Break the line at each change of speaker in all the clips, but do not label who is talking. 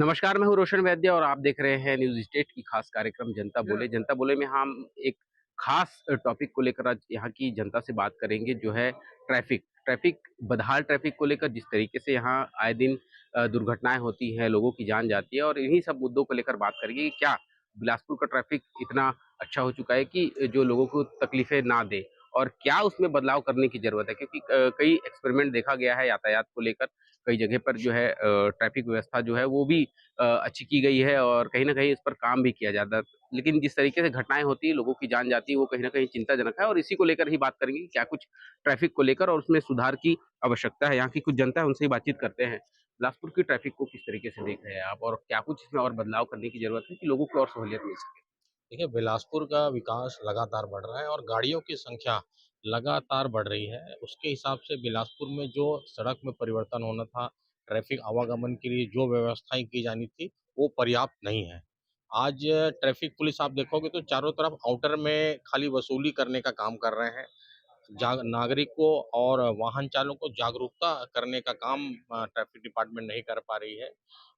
नमस्कार, मैं हूँ रोशन वैद्य और आप देख रहे हैं न्यूज़ स्टेट की खास कार्यक्रम जनता बोले। जनता बोले में हम एक खास टॉपिक को लेकर आज यहाँ की जनता से बात करेंगे जो है ट्रैफ़िक। बदहाल ट्रैफ़िक को लेकर जिस तरीके से यहाँ आए दिन दुर्घटनाएँ होती हैं, लोगों की जान जाती है और इन्हीं सब मुद्दों को लेकर बात करेंगे कि क्या बिलासपुर का ट्रैफ़िक इतना अच्छा हो चुका है कि जो लोगों को तकलीफ़ें ना दे और क्या उसमें बदलाव करने की ज़रूरत है? क्योंकि कई एक्सपेरिमेंट देखा गया है यातायात को लेकर, कई जगह पर जो है ट्रैफ़िक व्यवस्था जो है वो भी अच्छी की गई है और कहीं न कहीं इस पर काम भी किया जाता है। लेकिन जिस तरीके से घटनाएँ होती हैं, लोगों की जान जाती है, वो कहीं न कहीं चिंताजनक है और इसी को लेकर ही बात करेंगे कि क्या कुछ ट्रैफ़िक को लेकर और उसमें सुधार की आवश्यकता है। यहाँ की कुछ जनता है, उनसे ही बातचीत करते हैं। बिलासपुर की ट्रैफ़िक को किस तरीके से देख रहे हैं आप और क्या कुछ इसमें और बदलाव करने की ज़रूरत है कि लोगों को और सहूलियत मिल सके?
देखिए, बिलासपुर का विकास लगातार बढ़ रहा है और गाड़ियों की संख्या लगातार बढ़ रही है। उसके हिसाब से बिलासपुर में जो सड़क में परिवर्तन होना था, ट्रैफ़िक आवागमन के लिए जो व्यवस्थाएँ की जानी थी, वो पर्याप्त नहीं है। आज ट्रैफ़िक पुलिस आप देखोगे तो चारों तरफ आउटर में खाली वसूली करने का काम कर रहे हैं। नागरिक को और वाहन चालकों को जागरूकता करने का काम ट्रैफ़िक डिपार्टमेंट नहीं कर पा रही है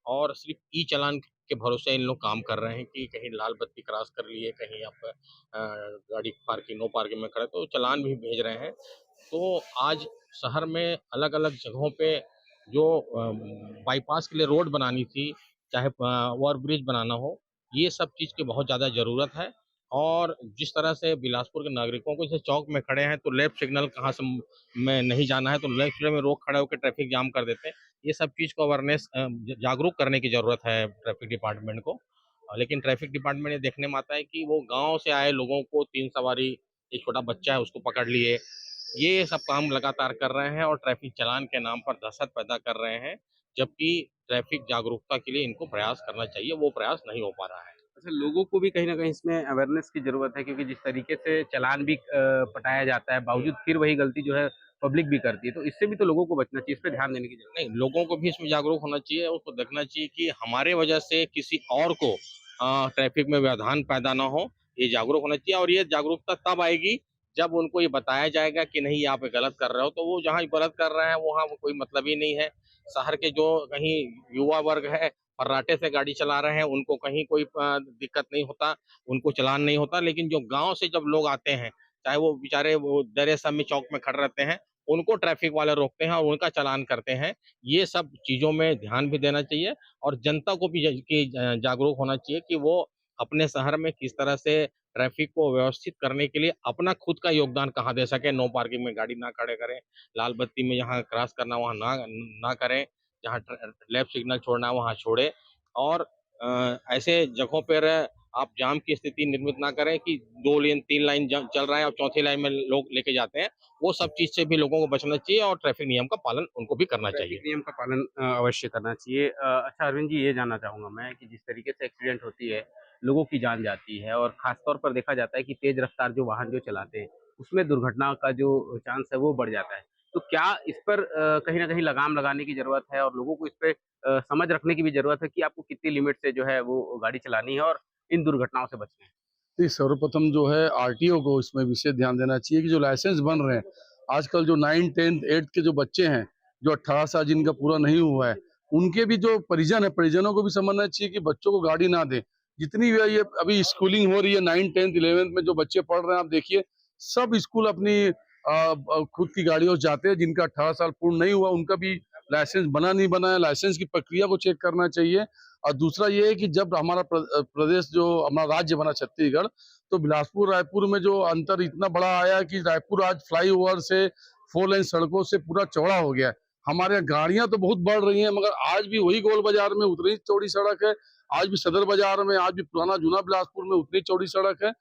और सिर्फ़ ई-चालान के भरोसे इन लोग काम कर रहे हैं कि कहीं लाल बत्ती क्रॉस कर लिए, कहीं आप गाड़ी पार्किंग नो पार्किंग में खड़े तो चालान भी भेज रहे हैं। तो आज शहर में अलग-अलग जगहों पे जो बाईपास के लिए रोड बनानी थी, चाहे ओवरब्रिज बनाना हो, ये सब चीज़ की बहुत ज़्यादा ज़रूरत है। और जिस तरह से बिलासपुर के नागरिकों को जैसे चौक में खड़े हैं तो लेफ्ट सिग्नल कहाँ से में नहीं जाना है तो लेफ्ट सिग्नल में रोक खड़े होकर ट्रैफिक जाम कर देते हैं। ये सब चीज़ को अवेयरनेस जागरूक करने की ज़रूरत है ट्रैफिक डिपार्टमेंट को। लेकिन ट्रैफिक डिपार्टमेंट ये देखने में आता है कि वो गाँव से आए लोगों को 3 सवारी, एक छोटा बच्चा है उसको पकड़ लिए। ये सब काम लगातार कर रहे हैं और ट्रैफिक चालान के नाम पर दहशत पैदा कर रहे हैं, जबकि ट्रैफिक जागरूकता के लिए इनको प्रयास करना चाहिए, वो प्रयास नहीं हो पा रहा है।
अच्छा, लोगों को भी कहीं न कहीं इसमें अवेयरनेस की ज़रूरत है क्योंकि जिस तरीके से चालान भी पटाया जाता है, बावजूद फिर वही गलती जो है पब्लिक भी करती है, तो इससे भी तो लोगों को बचना चाहिए, इस पे ध्यान देने की ज़रूरत
नहीं, लोगों को भी इसमें जागरूक होना चाहिए, उसको देखना चाहिए कि हमारे वजह से किसी और को ट्रैफ़िक में व्यवधान पैदा ना हो, ये जागरूक होना चाहिए और ये जागरूकता तब आएगी, जब उनको ये बताया जाएगा कि नहीं, आप ये गलत कर रहे हो, तो वो जहाँ गलत कर रहे हैं, वहाँ वो कोई मतलब ही नहीं है। शहर के जो कहीं युवा वर्ग है, फर्राटे से गाड़ी चला रहे हैं, उनको कहीं कोई दिक्कत नहीं होता, उनको चालान नहीं होता, लेकिन जो गाँव से जब लोग आते हैं, चाहे वो बेचारे वो डरे समय चौक में खड़े रहते हैं, उनको ट्रैफ़िक वाले रोकते हैं और उनका चालान करते हैं। ये सब चीज़ों में ध्यान भी देना चाहिए और जनता को भी जागरूक होना चाहिए कि वो अपने शहर में किस तरह से ट्रैफ़िक को व्यवस्थित करने के लिए अपना खुद का योगदान कहाँ दे सकें। नो पार्किंग में गाड़ी ना खड़े करें, लाल बत्ती में जहाँ क्रॉस करना वहाँ ना करें, जहाँ लेफ्ट सिग्नल छोड़ना है वहाँ छोड़ें और ऐसे जगहों पर आप जाम की स्थिति निर्मित ना करें कि 2 लेन 3 लाइन ज चल रहा है और चौथी लाइन में लोग लेके जाते हैं। वो सब चीज़ से भी लोगों को बचना चाहिए और ट्रैफ़िक नियम का पालन उनको भी करना
ट्रैफ़िक
चाहिए।
नियम का पालन अवश्य करना चाहिए। अच्छा अरविंद जी ये जानना चाहूँगा मैं कि जिस तरीके से एक्सीडेंट होती है, लोगों की जान जाती है और ख़ास तौर पर देखा जाता है कि तेज़ रफ़्तार जो वाहन जो चलाते हैं, उसमें दुर्घटना का जो चांस है वो बढ़ जाता है। तो क्या इस पर कहीं न कहीं लगाम लगाने की ज़रूरत है और लोगों को इस पे समझ रखने की भी ज़रूरत है कि आपको कितनी लिमिट से जो है वो गाड़ी चलानी है और इन दुर्घटनाओं से बचना है?
जी, सर्वप्रथम जो है आरटीओ को इसमें विशेष ध्यान देना चाहिए कि जो लाइसेंस बन रहे हैं, आजकल जो 9, 10th, 8th के जो बच्चे हैं, जो 18 साल जिनका पूरा नहीं हुआ है, उनके भी जो परिजन है, परिजनों को भी समझना चाहिए कि बच्चों को गाड़ी ना दें। जितनी भी ये अभी स्कूलिंग हो रही है 9, 10th, 11th में जो बच्चे पढ़ रहे हैं, आप देखिए सब स्कूल अपनी खुद की गाड़ियों से जाते हैं। जिनका 18 साल पूर्ण नहीं हुआ, उनका भी लाइसेंस बना नहीं बना है, लाइसेंस की प्रक्रिया को चेक करना चाहिए। और दूसरा ये है कि जब हमारा प्रदेश जो हमारा राज्य बना छत्तीसगढ़, तो बिलासपुर रायपुर में जो अंतर इतना बड़ा आया कि रायपुर आज फ्लाईओवर से 4 लेन सड़कों से पूरा चौड़ा हो गया है। हमारे यहाँ गाड़ियाँ तो बहुत बढ़ रही हैं, मगर आज भी वही गोल बाजार में उतनी चौड़ी सड़क है, आज भी सदर बाजार में, आज भी पुराना जूना बिलासपुर में उतनी चौड़ी सड़क है।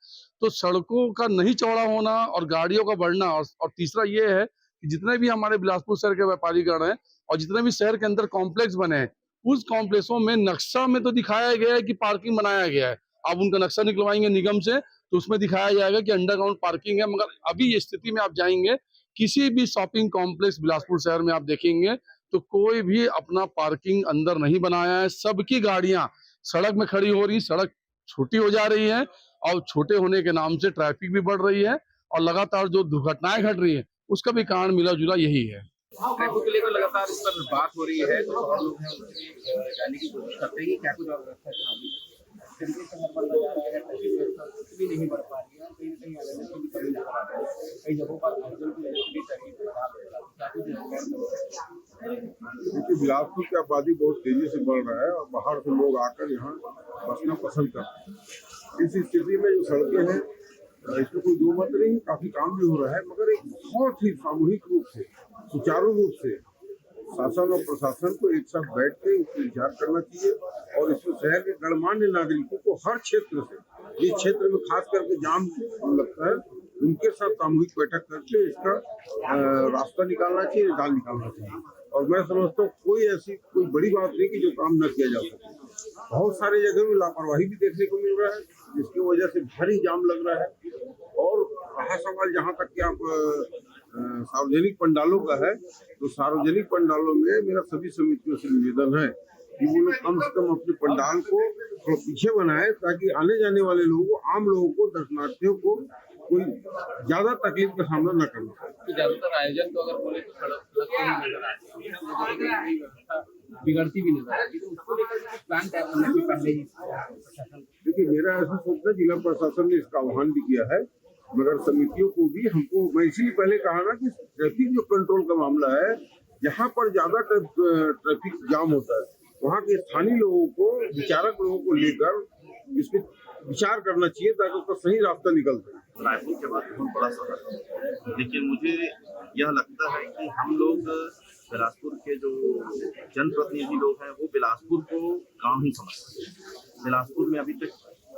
तो सड़कों का नहीं चौड़ा होना और गाड़ियों का बढ़ना और तीसरा ये है कि जितने भी हमारे बिलासपुर शहर के व्यापारीगण हैं और जितने भी शहर के अंदर कॉम्प्लेक्स बने हैं, उस कॉम्प्लेक्सों में नक्शा में तो दिखाया गया है कि पार्किंग बनाया गया है। आप उनका नक्शा निकलवाएँगे निगम से, तो उसमें दिखाया जाएगा कि अंडरग्राउंड पार्किंग है, मगर अभी ये स्थिति में आप जाएँगे, किसी भी शॉपिंग कॉम्प्लेक्स बिलासपुर शहर में आप देखेंगे, तो कोई भी अपना पार्किंग अंदर नहीं बनाया है। सबकी गाड़ियाँ सड़क में खड़ी हो रही, सड़क छोटी हो जा रही है और छोटे होने के नाम से ट्रैफिक भी बढ़ रही है और लगातार जो दुर्घटनाएँ घट रही हैं, उसका भी कारण मिला-जुला यही है।
ट्रैफिक को लेकर लगातार इस पर बात हो रही है, तो और लोग हैं उनसे जानने की कोशिश करते हैं कि क्या कुछ और व्यवस्था है यहाँ भी। इस तरीके से हर बार नज़र आ रहा है, ट्रैफिक व्यवस्था कुछ भी नहीं बढ़ पा रही है और कहीं न कहीं अवेयरनेस की भी कमी नज़र आ रही है। कई जगहों पर हड़ताल की वजह से भी ट्रैफिक बर्बाद हो रहा है। क्या कुछ है?
क्योंकि बिलासपुर की आबादी बहुत तेजी से बढ़ रहा है और बाहर से लोग आकर यहाँ बसना पसंद करते हैं। इस स्थिति में जो सड़कें हैं, इसमें कोई दो मत नहीं, काफी काम भी हो रहा है, मगर एक बहुत ही सामूहिक रूप से, सुचारू रूप से शासन और प्रशासन को एक साथ बैठ के इस पर विचार करना चाहिए और इसमें शहर के गणमान्य नागरिकों को हर क्षेत्र से, जिस क्षेत्र में खास करके जाम लगता है, उनके साथ सामूहिक बैठक करके इसका रास्ता निकालना चाहिए, निकाल निकालना चाहिए। और मैं समझता हूँ कोई बड़ी बात नहीं कि जो काम न किया जा सके। बहुत सारे जगह में लापरवाही भी देखने को मिल रहा है, जिसकी वजह से भारी जाम लग रहा है। और रहा सवाल जहाँ तक कि आप सार्वजनिक पंडालों का है, तो सार्वजनिक पंडालों में मेरा सभी समितियों से निवेदन है कि वो लोग कम से कम अपने पंडाल को थोड़ा पीछे बनाए, ताकि आने जाने वाले लोगों को, आम लोगों को, दर्शनार्थियों को कोई ज्यादा तकलीफ का सामना न करना पड़े।
ज्यादातर आयोजन तो अगर बोले तो सड़क ही नजर आ रही है, बिगड़ती भी नजर आ रही है, तो उसको लेकर कुछ प्लान तैयार करने से पहले ही प्रशासन।
देखिए, मेरा ऐसा सोचना है, जिला प्रशासन ने इसका आह्वान भी किया है, मगर समितियों को भी मैं इसीलिए पहले कहा ना कि ट्रैफिक जो कंट्रोल का मामला है, जहाँ पर ज्यादा ट्रैफिक जाम होता है, वहाँ के स्थानीय लोगों को, विचारक लोगों को लेकर इस पर विचार करना चाहिए, ताकि उसका सही रास्ता निकल सके।
रायपुर के बाद बहुत बड़ा शहर है, लेकिन मुझे यह लगता है कि हम लोग बिलासपुर के जो जनप्रतिनिधि लोग हैं, वो बिलासपुर को गांव ही समझते हैं। बिलासपुर में अभी तक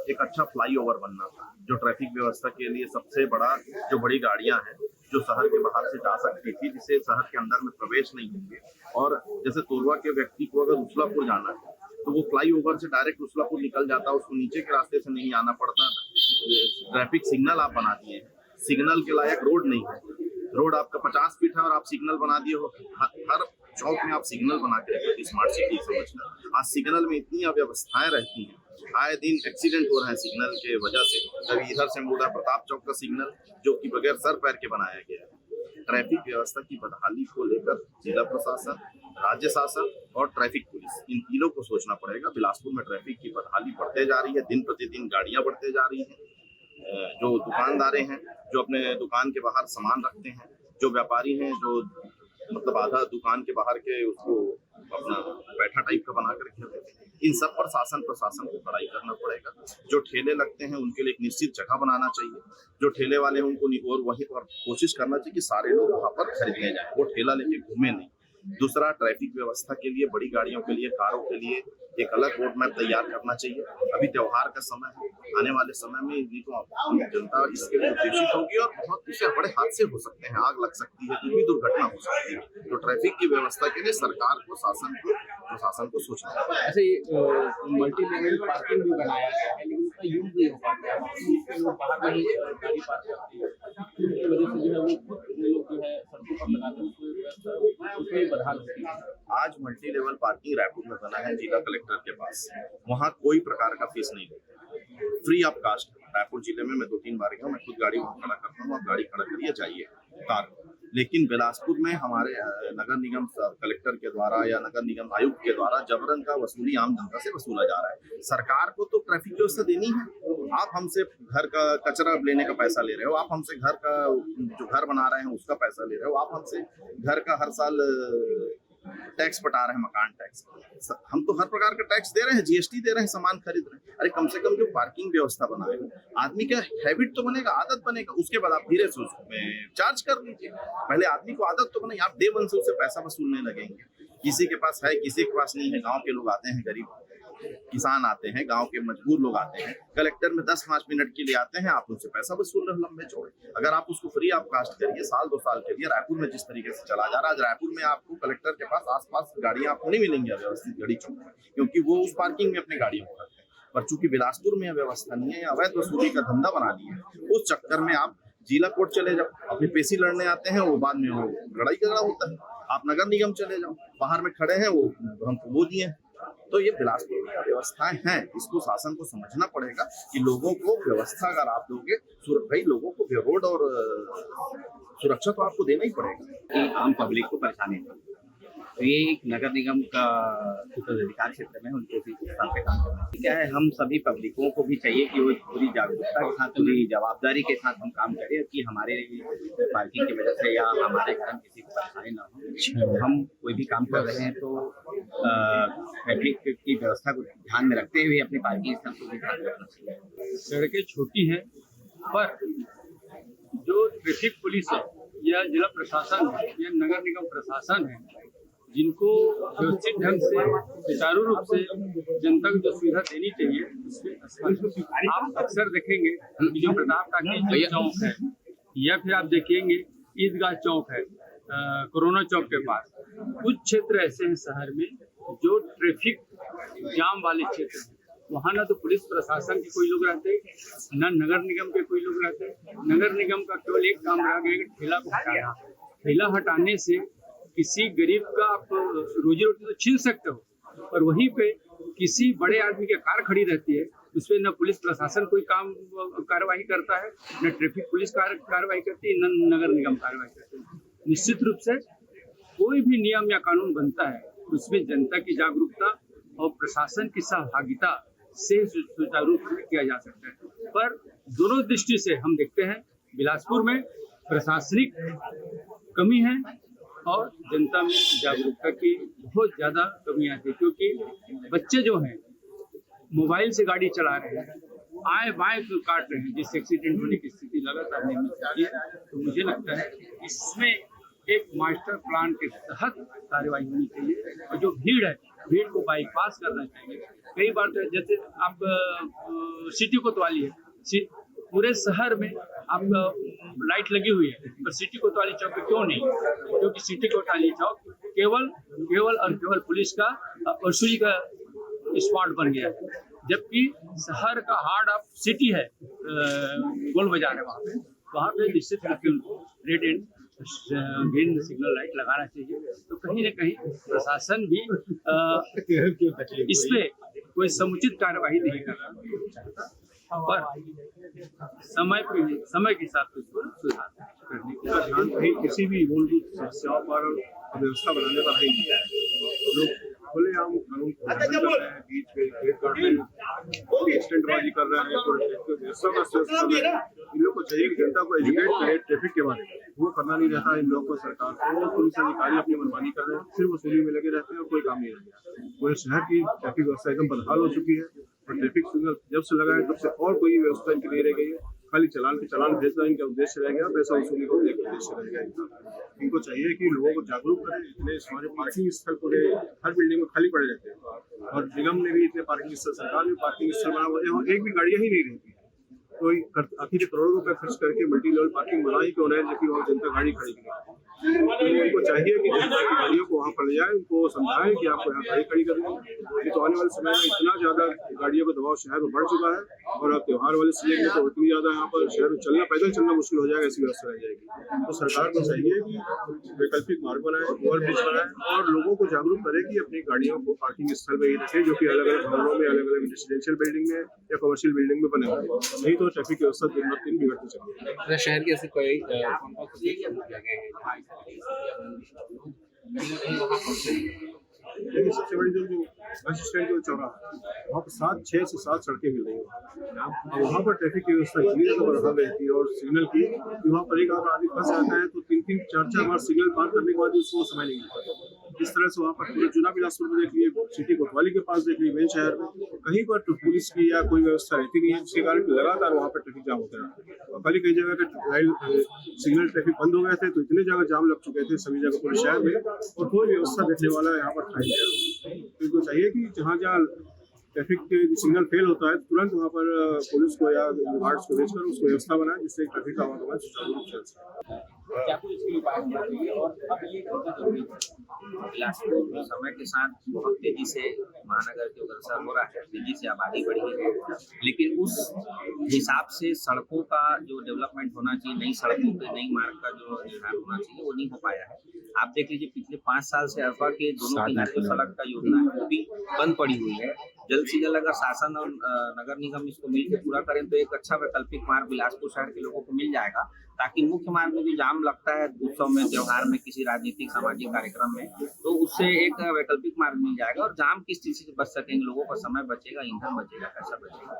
एक अच्छा फ्लाईओवर बनना था, जो ट्रैफिक व्यवस्था के लिए सबसे बड़ा, जो बड़ी गाड़ियां हैं जो शहर के बाहर से जा सकती थी, जिससे शहर के अंदर में प्रवेश नहीं होंगे। और जैसे तोरवा के व्यक्ति को अगर उछलापुर जाना है, तो वो फ्लाईओवर से डायरेक्ट उछलापुर निकल जाता, उसको नीचे के रास्ते से नहीं आना पड़ता। ट्रैफिक सिग्नल आप बना दिए हैं, सिग्नल के लायक रोड नहीं है, रोड आपका 50 फीट है और आप सिग्नल बना दिए हो। हर चौक में आप सिग्नल बना के रखते, स्मार्ट सिटी समझकर। आज सिग्नल में इतनी अव्यवस्थाएं रहती हैं, आए दिन एक्सीडेंट हो रहे हैं सिग्नल के वजह से। कभी इधर से मुड़ा प्रताप चौक का सिग्नल, जो कि बगैर सर पैर के बनाया गया है। ट्रैफिक व्यवस्था की बदहाली को लेकर जिला प्रशासन, राज्य शासन और ट्रैफिक पुलिस, इन तीनों को सोचना पड़ेगा। बिलासपुर में ट्रैफिक की बदहाली बढ़ते जा रही है, दिन प्रतिदिन गाड़ियां बढ़ते जा रही हैं। जो दुकानदारे हैं, जो अपने दुकान के बाहर सामान रखते हैं, जो व्यापारी हैं, जो मतलब आधा दुकान के बाहर के उसको अपना बैठा टाइप का बना कर रखे हैं, इन सब पर शासन प्रशासन को कड़ाई करना पड़ेगा। जो ठेले लगते हैं उनके लिए एक निश्चित जगह बनाना चाहिए, जो ठेले वाले हैं उनको और वहीं पर कोशिश करना चाहिए कि सारे लोग वहां पर खरीदने जाए, वो ठेला लेके घूमे नहीं। दूसरा, ट्रैफिक व्यवस्था के लिए, बड़ी गाड़ियों के लिए, कारों के लिए एक अलग रोड मैप तैयार करना चाहिए। अभी त्योहार का समय है, आने वाले समय में इन्हीं को जनता इसके लिए उद्देशित होगी और बहुत से बड़े हादसे हो सकते हैं, आग लग सकती है, कोई भी दुर्घटना हो सकती है। तो ट्रैफिक की व्यवस्था के लिए सरकार को, शासन को, प्रशासन को सोचना है।
ऐसे मल्टी लेवल पार्किंग भी बनाया गया है, लेकिन उसका यूज नहीं हो पाता है, इसके लोग बाहर में ही गाड़ी पार्क करते हैं, उसकी वजह से जो है वो खुद लोग जो है सड़कों पर लगाते हैं, उसमें बदहाल होती है।
आज मल्टी लेवल पार्किंग रायपुर में बना है जिला कलेक्टर के पास, वहाँ कोई प्रकार का फीस नहीं लेते, फ्री ऑफ कास्ट। रायपुर जिले में मैं 2-3 बार गया हूँ, मैं खुद गाड़ी वहाँ खड़ा करता हूँ, आप गाड़ी खड़ा करिए जाइए कार। लेकिन बिलासपुर में हमारे नगर निगम कलेक्टर के द्वारा या नगर निगम आयुक्त के द्वारा जबरन का वसूली आम जनता से वसूला जा रहा है। सरकार को तो ट्रैफिक व्यवस्था देनी है, आप हमसे घर का कचरा लेने का पैसा ले रहे हो, आप हमसे घर का जो घर बना रहे हैं उसका पैसा ले रहे हो, आप हमसे घर का हर साल टैक्स पटा रहे हैं, मकान टैक्स। हम तो हर प्रकार का टैक्स दे रहे हैं, जीएसटी दे रहे हैं, सामान खरीद रहे हैं। अरे कम से कम जो पार्किंग व्यवस्था बनाए, आदमी का हैबिट तो बनेगा, आदत बनेगा, उसके बाद आप धीरे से उसमें चार्ज कर लीजिए। पहले आदमी को आदत तो बने, आप डे वन से उससे पैसा वसूलने लगेंगे। किसी के पास है, किसी के पास नहीं है। गाँव के लोग आते हैं, गरीब किसान आते हैं, गांव के मजबूर लोग आते हैं, कलेक्टर में 10-5 मिनट के लिए आते हैं, आप उनसे पैसा वसूल रहे लंबे चौड़े। अगर आप उसको फ्री ऑफ कास्ट करिए, साल 2 साल के लिए, रायपुर में जिस तरीके से चला जा रहा है, आज रायपुर में आपको कलेक्टर के पास आसपास गाड़ियां आपको नहीं मिलेंगी व्यवस्थित गड़ी चौक में, क्योंकि वो उस पार्किंग में अपनी गाड़ियों को रखते हैं। पर चूंकि बिलासपुर में व्यवस्था नहीं है, अवैध वसूली का धंधा बना लिया है, उस चक्कर में आप जिला कोर्ट चले जाओ, अपनी पेशी लड़ने आते हैं, वो बाद में वो लड़ाई झगड़ा होता है। आप नगर निगम चले जाओ, बाहर में खड़े हैं, वो हमको वो दिए। तो तो ये बिलासपुर में व्यवस्थाएं हैं, इसको शासन को समझना पड़ेगा कि लोगों को व्यवस्था अगर आप दोगे, भाई लोगों को रोड और सुरक्षा तो आपको देना ही पड़ेगा
कि आम पब्लिक को परेशानी हो। तो ये एक नगर निगम का अधिकार क्षेत्र में उनको भी स्थान पे काम करना है। क्या है, हम सभी पब्लिकों को भी चाहिए कि वो पूरी जागरूकता के साथ, पूरी जवाबदारी के साथ हम काम करें कि हमारे पार्किंग की वजह से या हमारे कारण किसी को परेशानी ना हो। हम कोई भी काम कर रहे हैं तो ट्रैफिक की व्यवस्था को ध्यान में रखते हुए अपनी पार्किंग स्थल को भी ध्यान में रखना चाहिए।
सड़कें छोटी हैं, पर जो ट्रैफिक पुलिस है या जिला प्रशासन है या नगर निगम प्रशासन है, जिनको व्यवस्थित ढंग से सुचारू रूप से जनता को जो सुविधा देनी चाहिए, उसमें आप अक्सर देखेंगे कि जो प्रताप टाकी चौक है या फिर आप देखेंगे ईदगाह चौक है, कोरोना चौक के पास कुछ क्षेत्र ऐसे हैं शहर में जो ट्रैफिक जाम वाले क्षेत्र हैं। वहाँ ना तो पुलिस प्रशासन के कोई लोग रहते, ना नगर निगम के कोई लोग रहते। नगर निगम का केवल एक काम रह गया कि ठेला को हटाना। ठेला हटाने से किसी गरीब का आप रोजी रोटी तो छीन सकते हो, पर वहीं पे किसी बड़े आदमी की कार खड़ी रहती है, उसपे न पुलिस प्रशासन कोई कार्रवाई करता है, न ट्रैफिक पुलिस कार्रवाई करती है, न नगर निगम कार्रवाई करती है। निश्चित रूप से कोई भी नियम या कानून बनता है उसमें जनता की जागरूकता और प्रशासन की सहभागिता से सुचारू रूप से किया जा सकता है। पर दोनों दृष्टि से हम देखते हैं बिलासपुर में प्रशासनिक कमी है और जनता में जागरूकता की बहुत ज़्यादा कमी आती है, क्योंकि बच्चे जो हैं मोबाइल से गाड़ी चला रहे हैं, आए बाएं तो काट रहे हैं, जिससे एक्सीडेंट होने की स्थिति लगातार निर्मित होती है। तो मुझे लगता है इसमें एक मास्टर प्लान के तहत कार्रवाई होनी चाहिए और जो भीड़ है, भीड़ को बाईपास करना चाहिए। कई बार तो जैसे आप सिटी कोतवाली है, पूरे शहर में आपका लाइट लगी हुई है, पर सिटी कोतवाली चौक पे क्यों नहीं? क्योंकि सिटी कोतवाली चौक केवल पुलिस का वसूली का स्पॉट बन गया है, जबकि शहर का हार्ट ऑफ सिटी है गोल बाजार है। वहाँ पे निश्चित रूप से उनको red and green signal light लगाना चाहिए। तो कहीं न कहीं प्रशासन भी इस पे कोई समुचित कार्यवाही नहीं कर रहा, पर समय के साथ उसको सुधार करने का
ध्यान कहीं किसी भी मूलभूत समस्याओं पर व्यवस्था बनाने पर है नहीं। लोग खुलेआम कानून को उल्लंघन कर रहे हैं, बीच में गेट काट रहे हैं, एक्सटेंटबाजी कर रहे हैं, व्यवस्था का स्ट्रेस कर रहे हैं। इन लोगों को चाहिए कि जनता को एजुकेट करे ट्रैफिक के बारे में, वो करना नहीं रहता इन लोगों को। सरकार को पुलिस अधिकारी अपनी मनमानी कर रहे हैं, सिर्फ वसूली में लगे रहते हैं और कोई काम नहीं रह गया। पूरे शहर की ट्रैफिक व्यवस्था एकदम बदहाल हो चुकी है और ट्रैफिक सिग्नल जब से लगा है तब से और कोई व्यवस्था इनकी नहीं रह गई है। खाली चलान भेजना इनका उद्देश्य रह गया, पैसा वसूली का उद्देश्य रह गया। इनको चाहिए कि लोगों को जागरूक करें। इतने हमारे पार्किंग स्थल पूरे हर बिल्डिंग में खाली पड़े रहते हैं और निगम ने भी इतने पार्किंग स्थल, सरकार ने पार्किंग स्थल बना हुआ है, एक भी गाड़ियां ही नहीं रहती। कोई आखिर करोड़ों रुपए खर्च करके मल्टी लेवल पार्किंग बनाई क्यों रहे, जबकि वहाँ जनता गाड़ी खड़ी है। तो उनको चाहिए कि जनता की गाड़ियों को वहाँ पर ले जाए, उनको समझाएं कि आपको यहाँ गाड़ी खड़ी करनी है। नहीं तो आने वाले समय में इतना ज्यादा गाड़ियों का दबाव शहर में बढ़ चुका है और अब त्योहार वाले सीजन में तो इतनी ज्यादा यहाँ पर शहर में पैदल चलना मुश्किल हो जाएगा, ऐसी व्यवस्था रह जाएगी। तो सरकार को चाहिए कि वैकल्पिक मार्ग बनाए, ओवरब्रिज बनाए और लोगों को जागरूक करे कि अपनी गाड़ियों को पार्किंग स्थल में ही रखें, जो कि अलग अलग भवनों में, अलग अलग रेजिडेंशियल बिल्डिंग में या कमर्शियल बिल्डिंग में बने हुए। नहीं तो ट्रैफिक व्यवस्था दिन ब दिन बिगड़ती चलेगी।
शहर की ऐसी कोई
लेकिन सबसे बड़ी जो बस स्टैंड जो चौराहा वहाँ पर 6 से 7 सड़कें मिल रही हैं और वहाँ पर ट्रैफिक की व्यवस्था इतनी ज़्यादा बदहाल रहती है और सिग्नल की कि वहाँ पर एक अगर आदमी फंस जाता है तो 3-3, 4-4 बार सिग्नल पार करने के बाद उसको समय नहीं मिलता। इस तरह से वहाँ पर पूरे चुनाव बिलासपुर में देख लिए, सिटी कोतवाली के पास देख लिए, मेन शहर में कहीं पर पुलिस की या कोई व्यवस्था रहती नहीं है, जिसके कारण लगातार वहाँ पर ट्रैफिक जाम होता है। और कल कई जगह के सिग्नल ट्रैफिक बंद हो गए थे तो इतने जगह जाम लग चुके थे सभी जगह पूरे शहर में और कोई व्यवस्था देखने वाला यहाँ पर था नहीं। तो इनको चाहिए कि जहाँ ट्रैफिक के सिग्नल फेल होता है तुरंत वहाँ पर पुलिस को या गार्ड्स को भेजकर उसको व्यवस्था बनाए जिससे ट्रैफिक का आवागमन सुचारू रूप से चल सके।
क्या कुछ इसके उपाय होना चाहिए और अब ये कितना जरूरी है? बिलासपुर समय के साथ बहुत तेजी से महानगर के अग्रसर हो रहा है, तेजी से आबादी बढ़ी है, लेकिन उस हिसाब से सड़कों का जो डेवलपमेंट होना चाहिए, नई सड़कों के नई मार्ग का जो निर्माण होना चाहिए वो नहीं हो पाया है। आप देख लीजिए पिछले 5 साल से अरपा के दोनों किनारे जो सड़क का योजना है वो भी बंद पड़ी हुई है। जल्द से जल्द अगर शासन और नगर निगम इसको मिलकर पूरा करें तो एक अच्छा वैकल्पिक मार्ग बिलासपुर शहर के लोगों को मिल जाएगा, ताकि मुख्य मार्ग में जो जाम लगता है उत्सव में, त्योहार में, किसी राजनीतिक सामाजिक कार्यक्रम में, तो उससे एक वैकल्पिक मार्ग मिल जाएगा और जाम की स्थिति से बच सकेंगे, लोगों का समय बचेगा, ईंधन बचेगा, पैसा बचेगा।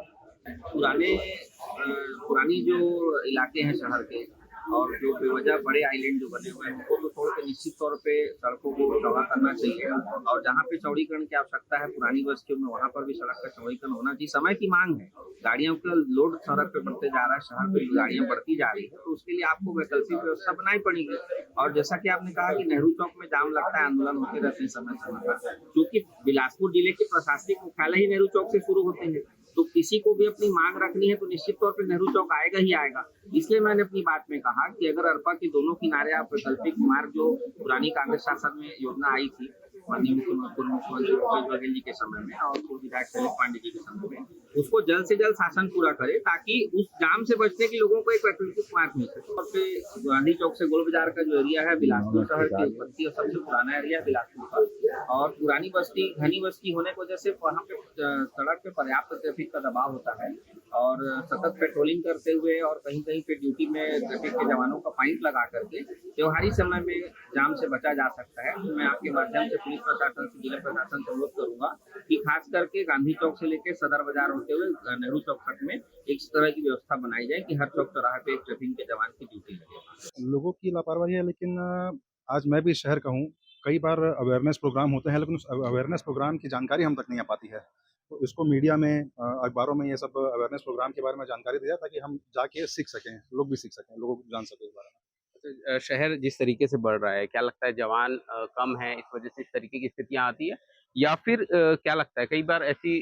पुरानी जो इलाके हैं शहर के और जो बेवजह बड़े आइलैंड जो बने हुए हैं उनको तो छोड़ के निश्चित तौर पे सड़कों को चौड़ा करना चाहिए और जहाँ पे चौड़ीकरण की आवश्यकता है पुरानी बस्तियों में वहाँ पर भी सड़क का चौड़ीकरण होना चाहिए। समय की मांग है, गाड़ियों का लोड सड़क पे बढ़ते जा रहा है, शहर पे गाड़ियां बढ़ती जा रही है, तो उसके लिए आपको वैकल्पिक व्यवस्था बनानी पड़ेगी। और जैसा कि आपने कहा कि नेहरू चौक में जाम लगता है, आंदोलन होते रहते हैं समय समय पर, क्योंकि बिलासपुर जिले के प्रशासनिक मुख्यालय ही नेहरू चौक से शुरू होते हैं, तो किसी को भी अपनी मांग रखनी है तो निश्चित तौर पे नेहरू चौक आएगा ही आएगा। इसलिए मैंने अपनी बात में कहा कि अगर अरपा के दोनों किनारे आप वैकल्पिक मार्ग जो पुरानी कांग्रेस शासन में योजना आई थी माननीय मुख्यमंत्री भूपेश बघेल जी के समय में और पूर्व विधायक शैलेश पांडे जी के समय में, उसको जल्द से जल्द शासन पूरा करे ताकि उस जाम से बचने के लोगों को एक वैकल्पिक मार्ग मिल सके। और फिर गांधी चौक से गोल बाजार का जो एरिया है बिलासपुर शहर की उत्पत्ति और सबसे पुराना एरिया है बिलासपुर का, और पुरानी बस्ती घनी बस्ती होने की वजह से वहाँ पे सड़क पे पर्याप्त ट्रैफिक का दबाव होता है और सतत पेट्रोलिंग करते हुए और कहीं कहीं पे ड्यूटी में ट्रैफिक के जवानों का पॉइंट लगा करके त्योहारी समय में जाम से बचा जा सकता है। तो मैं आपके माध्यम से पुलिस प्रशासन से, जिला प्रशासन से अनुरोध करूंगा कि खास करके गांधी चौक से लेकर सदर बाजार होते हुए नेहरू चौक तक में एक तरह की व्यवस्था बनाई जाए कि हर चौक चौराहे पे एक ट्रैफिक के जवान की ड्यूटी लगे।
लोगों की लापरवाही है, लेकिन आज मैं भी शहर का हूँ, कई बार अवेयरनेस प्रोग्राम होते हैं लेकिन उस अवेयरनेस प्रोग्राम की जानकारी हम तक नहीं आ पाती है। तो इसको मीडिया में, अखबारों में ये सब अवेयरनेस प्रोग्राम के बारे में जानकारी दिया ताकि हम जाके सीख सकें, लोग भी सीख सकें, लोगों को जान सकें इस बारे में।
शहर जिस तरीके से बढ़ रहा है, क्या लगता है जवान कम है इस वजह से इस तरीके की स्थितियां आती है, या फिर क्या लगता है कई बार ऐसी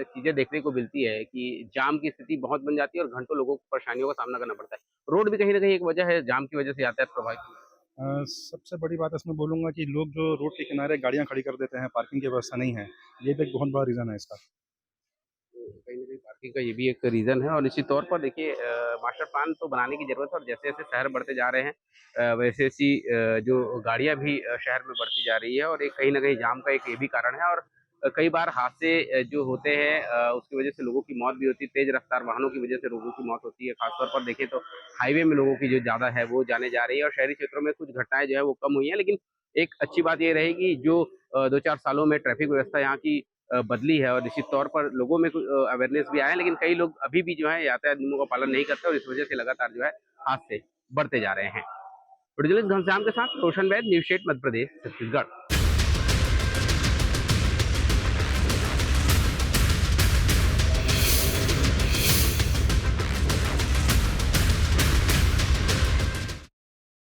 चीजें देखने को मिलती है कि जाम की स्थिति बहुत बन जाती है और घंटों लोगों को परेशानियों का सामना करना पड़ता है। रोड भी कहीं ना कहीं एक वजह है, जाम की वजह से यातायात प्रभावित होता है।
सबसे बड़ी बात इसमें बोलूँगा कि लोग जो रोड के किनारे गाड़ियाँ खड़ी कर देते हैं, पार्किंग की व्यवस्था नहीं है, ये भी एक बहुत बड़ा रीज़न है इसका।
कहीं न कहीं पार्किंग का ये भी एक रीज़न है और निश्चित तौर पर देखिए मास्टर प्लान तो बनाने की ज़रूरत है और जैसे-जैसे शहर बढ़ते जा रहे हैं वैसे-वैसी जो गाड़ियाँ भी शहर में बढ़ती जा रही है और एक कहीं न कहीं जाम का एक ये भी कारण है और कई बार हादसे जो होते हैं उसकी वजह से लोगों की मौत भी होती है, तेज़ रफ्तार वाहनों की वजह से लोगों की मौत होती है। ख़ास तौर पर देखें तो हाईवे में लोगों की जो ज़्यादा है वो जाने जा रही है और शहरी क्षेत्रों में कुछ घटनाएँ जो है वो कम हुई हैं। लेकिन एक अच्छी बात ये रहेगी जो 2-4 सालों में ट्रैफ़िक व्यवस्था यहाँ की बदली है और निश्चित तौर पर लोगों में कुछ अवेयरनेस भी आया है, लेकिन कई लोग अभी भी जो है यातायात नियमों का पालन नहीं करते और इस वजह से लगातार जो है हादसे बढ़ते जा रहे हैं। प्रोड्यूसर घनश्याम के साथ रोशन वैद, न्यूज़ 8 मध्य प्रदेश, छत्तीसगढ़।